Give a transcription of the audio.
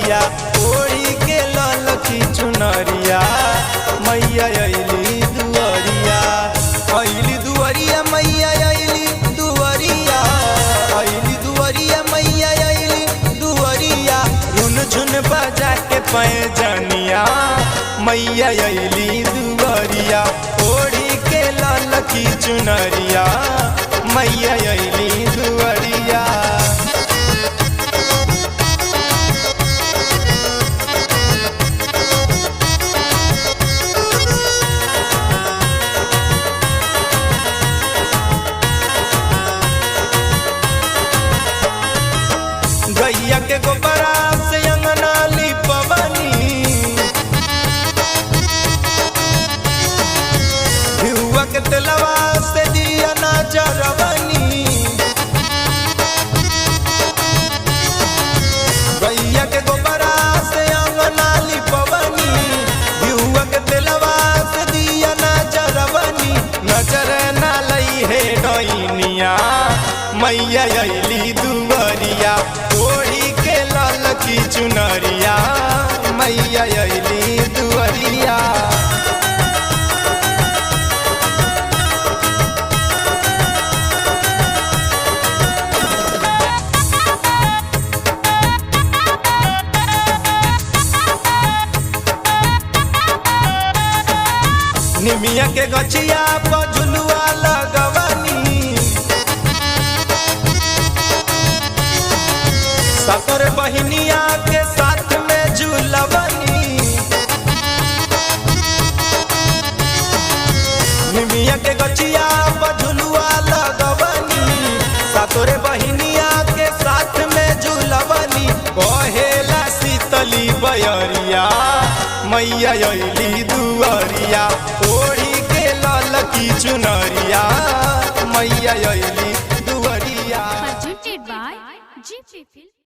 दुआरिया ओढ़ी के ललकी चुनरिया मैया अइली दुआरिया। अइली दुआरिया मैया अइली दुआरिया, अइली दुआरिया मैया अइली दुआरिया। रुन झुन बजा के पैजनिया मैया अइली दुआरिया ओढ़ी के ललकी चुनरिया मैया अइली दुआरिया। गैया के गोबरा से अंगना लिपवनी, भिउआ के तेलवा से दिया ना जरवनी। गैया के गोबरा से अंगना लिपवनी, भिउआ के तेलवा से दिया ना जरवनी। नजर ना लई है डैनिया मैया अइली दुआरिया ओढ़ी के ललकी चुनरिया मैया अइली दुआरिया। निमिया के गछिया पर झुलुआ लगवनी, सकर बहिनिया के साथ में झूलवनी। निमिया के गछिया पर झुलुआ लगवनी, सकर बहिनिया के साथ में झूलवनी। कहेला शीतली बयरिया मैया अइली दुआरिया ओढ़ी के ललकी चुनरिया मैया अइली दुआरिया। Presented by GP Film।